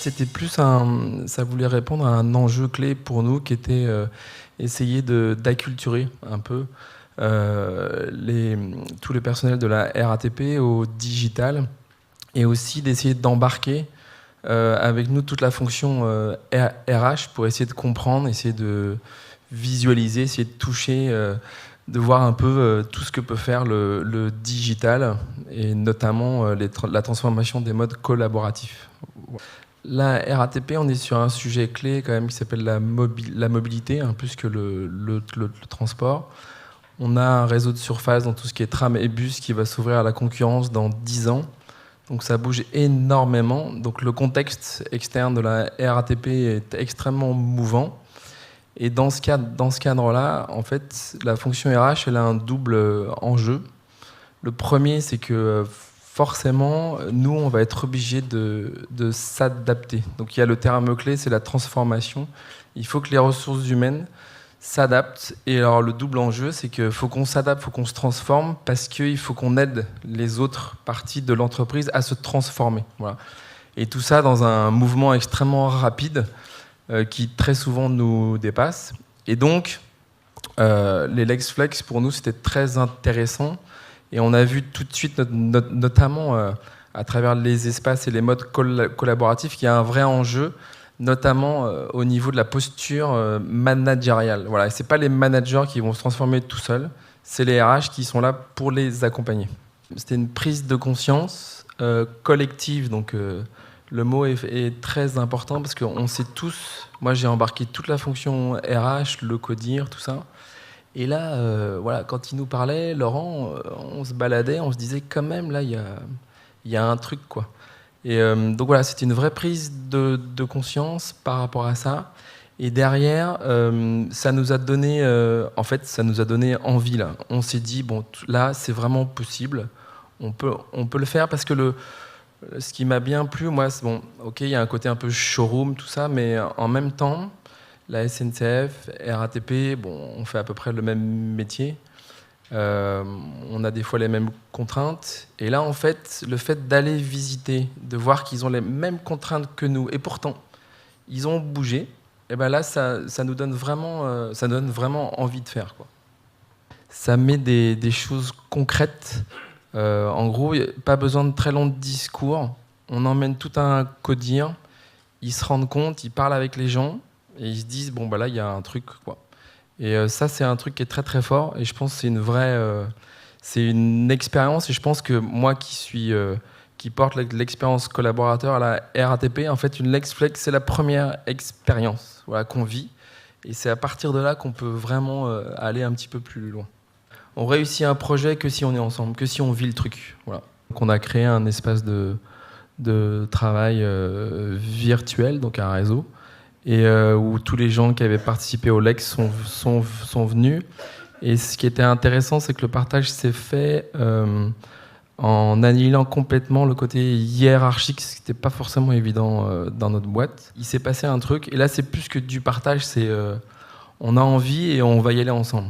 c'était plus ça voulait répondre à un enjeu clé pour nous qui était essayer d'acculturer un peu tous les personnels de la RATP au digital et aussi d'essayer d'embarquer avec nous toute la fonction RH pour essayer de comprendre, essayer de visualiser, essayer de toucher, de voir un peu tout ce que peut faire le digital et notamment la transformation des modes collaboratifs. La RATP, on est sur un sujet clé quand même qui s'appelle la mobilité, hein, plus que le transport. On a un réseau de surface dans tout ce qui est tram et bus qui va s'ouvrir à la concurrence dans 10 ans. Donc ça bouge énormément. Donc le contexte externe de la RATP est extrêmement mouvant. Et dans ce cadre-là, en fait, la fonction RH, elle a un double enjeu. Le premier, c'est que forcément, nous, on va être obligé de s'adapter. Donc il y a le terme clé, c'est la transformation. Il faut que les ressources humaines s'adaptent. Et alors le double enjeu, c'est qu'il faut qu'on s'adapte, il faut qu'on se transforme, parce qu'il faut qu'on aide les autres parties de l'entreprise à se transformer. Voilà. Et tout ça dans un mouvement extrêmement rapide qui très souvent nous dépasse. Et donc, les LexFlex, pour nous, c'était très intéressant. Et on a vu tout de suite, notamment à travers les espaces et les modes collaboratifs, qu'il y a un vrai enjeu, notamment au niveau de la posture managériale. Voilà. Et ce n'est pas les managers qui vont se transformer tout seuls, c'est les RH qui sont là pour les accompagner. C'était une prise de conscience collective, donc le mot est très important parce qu'on sait tous, moi j'ai embarqué toute la fonction RH, le codir, tout ça. Et là, voilà, quand il nous parlait, Laurent, on se baladait, on se disait quand même, là, il y a un truc, quoi. Et donc voilà, c'était une vraie prise de conscience par rapport à ça. Et derrière, ça nous a donné, en fait, ça nous a donné envie, là. On s'est dit, bon, là, c'est vraiment possible. On peut le faire parce que ce qui m'a bien plu, moi, c'est bon, ok, il y a un côté un peu showroom, tout ça, mais en même temps, la SNCF, RATP, bon, on fait à peu près le même métier. On a des fois les mêmes contraintes. Et là, en fait, le fait d'aller visiter, de voir qu'ils ont les mêmes contraintes que nous, et pourtant, ils ont bougé, et ben là, ça nous donne vraiment, ça donne vraiment envie de faire, quoi. Ça met des choses concrètes. En gros, pas besoin de très longs discours. On emmène tout un codir. Ils se rendent compte, ils parlent avec les gens et ils se disent bon bah là il y a un truc, quoi. Et ça c'est un truc qui est très très fort et je pense que c'est une vraie, c'est une expérience et je pense que moi qui porte l'expérience collaborateur à la RATP, en fait une LexFlex c'est la première expérience, voilà, qu'on vit et c'est à partir de là qu'on peut vraiment aller un petit peu plus loin. On réussit un projet que si on est ensemble, que si on vit le truc. Voilà. Donc on a créé un espace de travail virtuel, donc un réseau, et où tous les gens qui avaient participé au Lex sont venus. Et ce qui était intéressant, c'est que le partage s'est fait en annihilant complètement le côté hiérarchique, ce qui n'était pas forcément évident dans notre boîte. Il s'est passé un truc, et là c'est plus que du partage, c'est on a envie et on va y aller ensemble.